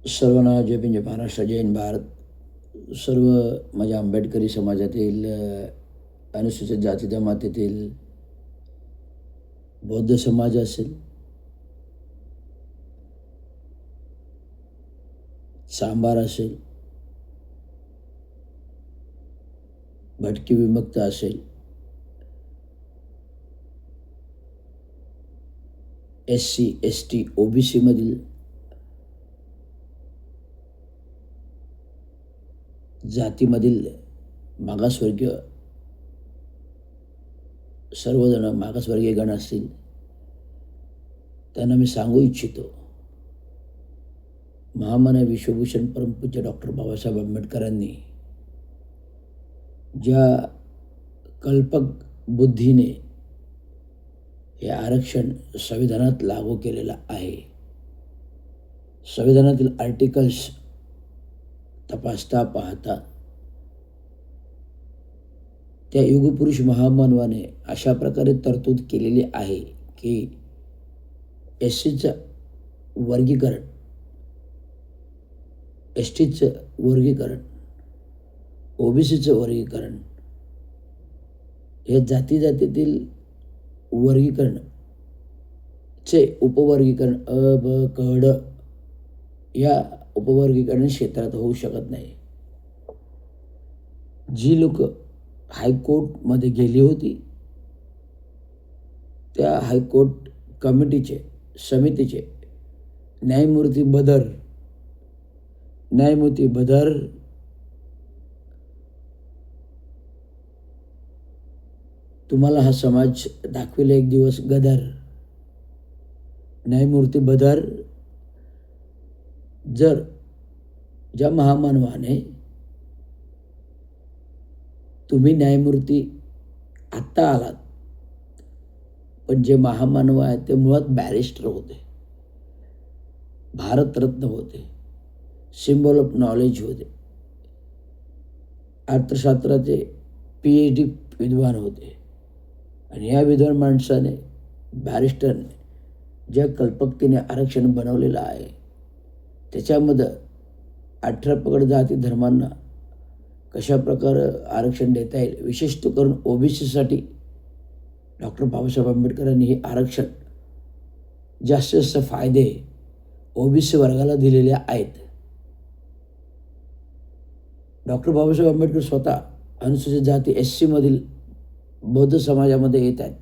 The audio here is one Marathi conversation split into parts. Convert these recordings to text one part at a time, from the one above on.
सर्वांना जय भीम, जय महाराष्ट्र, जय हिंद भारत. सर्व माझ्या आंबेडकरी समाजातील अनुसूचित जाती जमातीतील बौद्ध समाज असेल, सांबार असेल, भटकी विमुक्त असेल, SC ST OBC मधील जातीमधील मागासवर्गीय सर्वजण मागासवर्गीय गण असतील त्यांना मी सांगू इच्छितो, महामानव विश्वभूषण परमपूज्य डॉक्टर बाबासाहेब आंबेडकरांनी ज्या कल्पक बुद्धीने हे आरक्षण संविधानात लागू केलेलं आहे, संविधानातील आर्टिकल्स तपासता पाहता त्या युगपुरुष महामानवाने अशा प्रकारे तरतूद केलेली आहे की SCचं वर्गीकरण, STचं वर्गीकरण, OBCचं वर्गीकरण, हे जाती जातीतील वर्गीकरणचे उपवर्गीकरण अ ब क ड या उपवर्गीकरण क्षेत्रात होऊ शकत नाही. जी लोक हायकोर्टमध्ये गेली होती त्या हायकोर्ट कमिटीचे समितीचे न्यायमूर्ती बदर तुम्हाला हा समाज दाखवेल एक दिवस गदर. न्यायमूर्ती बदर जर ज्या महामानवाने तुम्ही न्यायमूर्ती आत्ता आलात, पण जे महामानव आहेत ते मुळात बॅरिस्टर होते, भारतरत्न होते, सिम्बॉल ऑफ नॉलेज होते, अर्थशास्त्राचे PhD विद्वान होते. आणि या विद्वान माणसाने बॅरिस्टरने ज्या कल्पकतेने आरक्षण बनवलेलं आहे त्याच्यामध्ये 18 पगड जाती धर्मांना कशा प्रकारे आरक्षण देता येईल, विशेषतः करून OBCसाठी डॉक्टर बाबासाहेब आंबेडकरांनी हे आरक्षण जास्तीत जास्त फायदे OBC वर्गाला दिलेले आहेत. डॉक्टर बाबासाहेब आंबेडकर स्वतः अनुसूचित जाती SC मधील बौद्ध समाजामध्ये येत आहेत,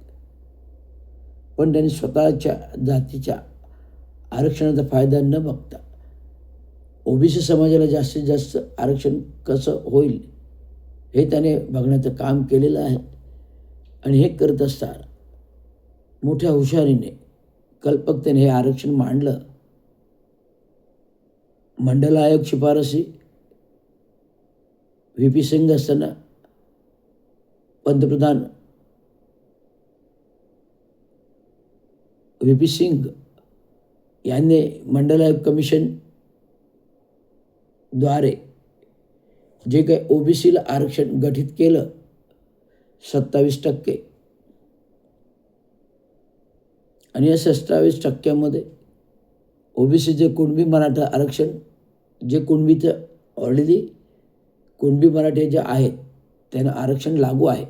पण त्यांनी स्वतःच्या जातीच्या आरक्षणाचा फायदा न बघता OBC समाजाला जास्तीत जास्त आरक्षण कसं होईल हे त्याने बघण्याचं काम केलेलं आहे. आणि हे करत असताना मोठ्या हुशारीने कल्पकतेने हे आरक्षण मांडलं. मंडल आयोग शिफारसी VP सिंग असताना पंतप्रधान VP सिंग यांनी मंडल आयोग कमिशन द्वारे जे काही OBCला आरक्षण गठीत केलं 27%, आणि या 27%मध्ये OBC जे कुणबी मराठा आरक्षण, जे कुणबीचं ऑलरेडी कुणबी मराठे जे आहेत त्यांना आरक्षण लागू आहे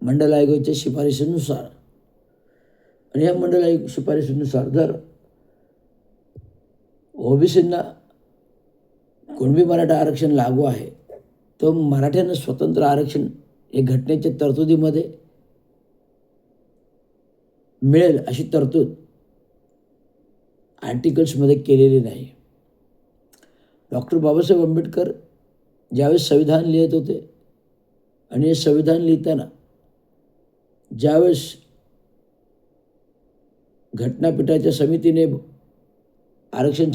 मंडल आयोगाच्या शिफारशीनुसार. आणि या मंडल आयोग शिफारशीनुसार जर OBCंना कुणबी मराठा आरक्षण लागू आहे तर मराठ्यांना स्वतंत्र आरक्षण हे घटनेच्या तरतुदीमध्ये मिळेल अशी तरतूद आर्टिकल्समध्ये केलेली नाही. डॉक्टर बाबासाहेब आंबेडकर ज्यावेळेस संविधान लिहित होते आणि हे संविधान लिहिताना ज्यावेळेस घटनापीठाच्या समितीने आरक्षण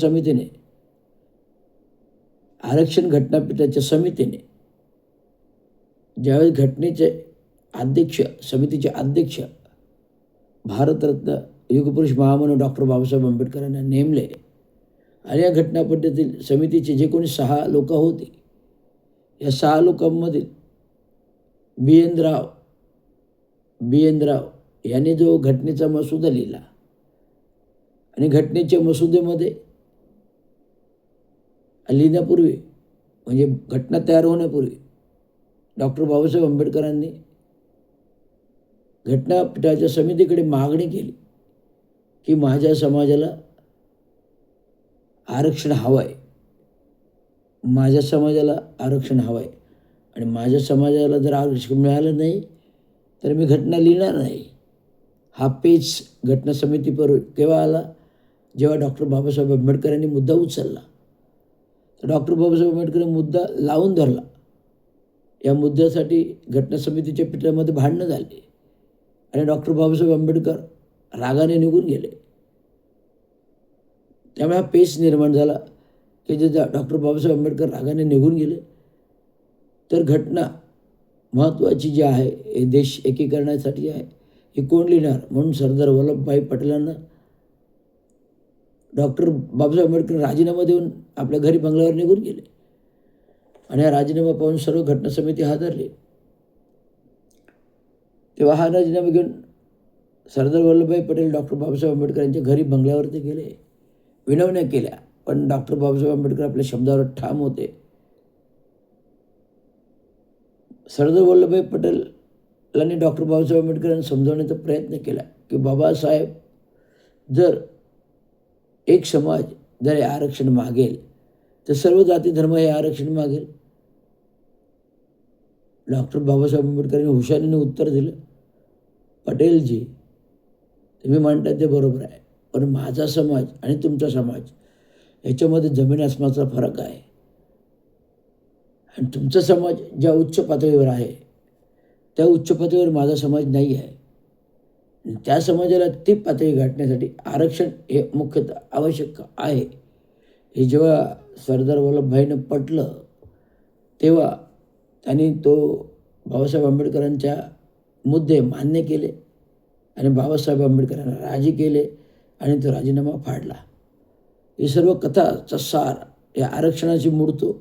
घटनापीठाच्या समितीने ज्यावेळेस घटनेचे अध्यक्ष, समितीचे अध्यक्ष भारतरत्न युगपुरुष महामानव डॉक्टर बाबासाहेब आंबेडकरांना नेमले, आणि या घटनापीठातील समितीचे जे कोणी 6 लोक होते, या 6 लोकांमधील BN राव यांनी जो घटनेचा मसुदा लिहिला आणि घटनेच्या मसुदेमध्ये लिहिण्यापूर्वी म्हणजे घटना तयार होण्यापूर्वी डॉक्टर बाबासाहेब आंबेडकरांनी घटनापीठाच्या समितीकडे मागणी केली की माझ्या समाजाला आरक्षण हवं आहे, माझ्या समाजाला आरक्षण हवं आहे आणि माझ्या समाजाला जर आरक्षण मिळालं नाही तर मी घटना लिहिणार नाही. हा पेच घटना समितीवर केव्हा आला? जेव्हा डॉक्टर बाबासाहेब आंबेडकरांनी मुद्दा उचलला. तर डॉक्टर बाबासाहेब आंबेडकरांनी मुद्दा लावून धरला. या मुद्द्यासाठी घटना समितीच्या पीठामध्ये भांडणं झाली आणि डॉक्टर बाबासाहेब आंबेडकर रागाने निघून गेले. त्यामुळे हा पेच निर्माण झाला की जे डॉक्टर बाबासाहेब आंबेडकर रागाने निघून गेले तर घटना महत्त्वाची जी आहे हे देश एकीकरणासाठी आहे, ही कोण लिहिणार? म्हणून सरदार वल्लभभाई पटेलांना डॉक्टर बाबासाहेब आंबेडकर राजीनामा देऊन आपल्या घरी बंगल्यावर निघून गेले आणि हा राजीनामा पाहून सर्व घटना समिती हादरली. तेव्हा हा राजीनामा घेऊन सरदार वल्लभभाई पटेल डॉक्टर बाबासाहेब आंबेडकर यांच्या घरी बंगल्यावरती गेले, विनवण्या केल्या, पण डॉक्टर बाबासाहेब आंबेडकर आपल्या शब्दावर ठाम होते. सरदार वल्लभभाई पटेलांनी डॉक्टर बाबासाहेब आंबेडकरांना समजावण्याचा प्रयत्न केला की बाबासाहेब, जर एक समाज जर हे आरक्षण मागेल तर सर्व जाती धर्म हे आरक्षण मागेल. डॉक्टर बाबासाहेब आंबेडकरांनी हुशारीने उत्तर दिलं, पटेलजी तुम्ही म्हणताय ते बरोबर आहे, पण माझा समाज आणि तुमचा समाज याच्यामध्ये जमीन आसमानाचा फरक आहे आणि तुमचा समाज ज्या उच्च पातळीवर आहे त्या उच्च पातळीवर माझा समाज नाही आहे. त्या समाजाला ती पातळी गाठण्यासाठी आरक्षण हे मुख्यतः आवश्यक आहे. हे जेव्हा सरदार वल्लभभाईंना पटलं तेव्हा त्यांनी तो बाबासाहेब आंबेडकरांच्या मुद्दे मान्य केले आणि बाबासाहेब आंबेडकरांना राजी केले आणि तो राजीनामा फाडला. ही सर्व कथाचा सार या आरक्षणाची मूर्तो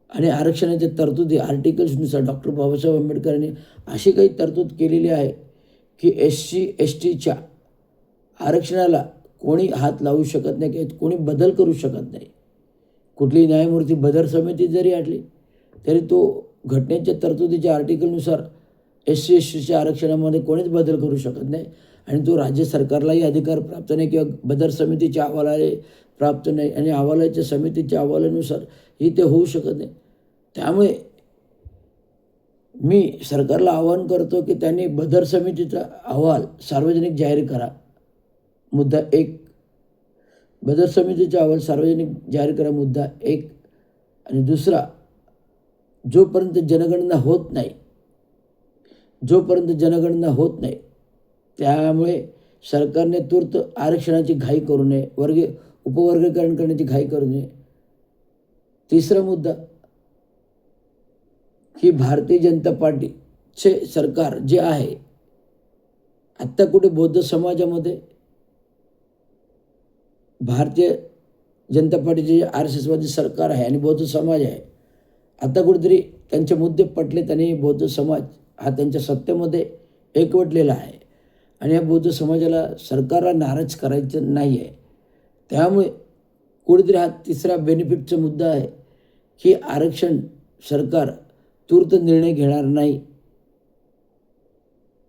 आणि आरक्षणाच्या तरतुदी आर्टिकल्सनुसार डॉक्टर बाबासाहेब आंबेडकरांनी अशी काही तरतूद केलेली आहे की SC/STच्या आरक्षणाला कोणी हात लावू शकत नाही, की कोणी बदल करू शकत नाही. कुठलीही न्यायमूर्ती बदर समिती जरी आली तरी तो घटनेच्या तरतुदीच्या आर्टिकलनुसार SC/STच्या आरक्षणामध्ये कोणीच बदल करू शकत नाही आणि तो राज्य सरकारलाही अधिकार प्राप्त नाही किंवा बदर समितीच्या अहवालाला प्राप्त नाही आणि अहवालाच्या समितीच्या अहवालानुसार ही ते होऊ शकत नाही. त्यामुळे मी सरकारला आवाहन करतो की त्यांनी बदर समितीचा अहवाल सार्वजनिक जाहीर करा. मुद्दा 1, बदर समितीचा अहवाल सार्वजनिक जाहीर करा, मुद्दा 1. आणि दुसरा, जोपर्यंत जनगणना होत नाही त्यामुळे सरकारने तूर्त आरक्षणाची घाई करू नये, उपवर्गीकरण करण्याची घाई करू नये. तिसरा मुद्दा की भारतीय जनता पार्टीचे सरकार जे आहे, आत्ता कुठे बौद्ध समाजामध्ये भारतीय जनता पार्टीचे RSSवादी सरकार आहे आणि बौद्ध समाज आहे, आता कुठेतरी त्यांचे मुद्दे पटलेत आणि बौद्ध समाज हा त्यांच्या सत्तेमध्ये एकवटलेला आहे आणि या बौद्ध समाजाला सरकारला नाराज करायचं नाही आहे. त्यामुळे कुठेतरी हा तिसरा बेनिफिटचा मुद्दा आहे की आरक्षण सरकार तूर्त निर्णय घेणार नाही.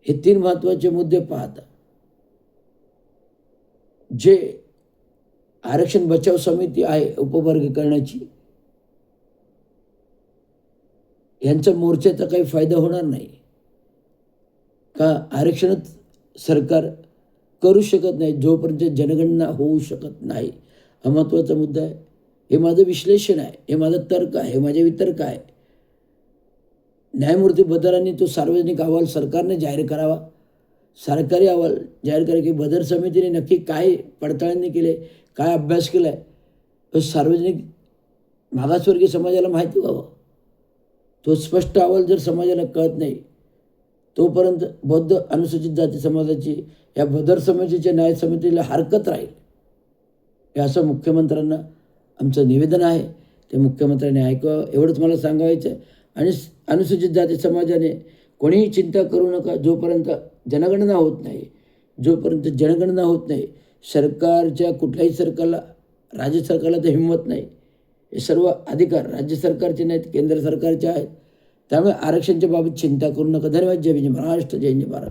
हे 3 महत्त्वाचे मुद्दे पाहता जे आरक्षण बचाव समिती आहे उपवर्गीकरणाची, यांचा मोर्चाचा काही फायदा होणार नाही. का आरक्षणच सरकार करू शकत नाही जोपर्यंत जनगणना होऊ शकत नाही. हा महत्त्वाचा मुद्दा आहे. हे माझं विश्लेषण आहे, हे माझा तर्क आहे, हे माझे वितर्क आहे. न्यायमूर्ती बदरांनी तो सार्वजनिक अहवाल सरकारने जाहीर करावा. सरकारी अहवाल जाहीर करा की बदर समितीने नक्की काय पडताळणी केले, काय अभ्यास केला आहे, तो सार्वजनिक मागासवर्गीय समाजाला माहिती व्हावं. तो स्पष्ट अहवाल जर समाजाला कळत नाही तोपर्यंत बौद्ध अनुसूचित जाती समाजाची या बदर समितीच्या न्याय समितीला हरकत राहील. हे असं मुख्यमंत्र्यांना आमचं निवेदन आहे, ते मुख्यमंत्र्यांनी ऐकावं एवढंच मला सांगायचं आहे. आणि अनुसूचित जाती समाजाने कोणीही चिंता करू नका. जोपर्यंत जनगणना होत नाही, सरकारच्या कुठल्याही सरकारला, राज्य सरकारला तर हिंमत नाही हे सर्व अधिकार राज्य सरकारचे नाहीत, केंद्र सरकारचे आहेत. त्यामुळे आरक्षणाच्या बाबत चिंता करू नका. धन्यवाद. जय हिंद, महाराष्ट्र. जय हिंद, भारत.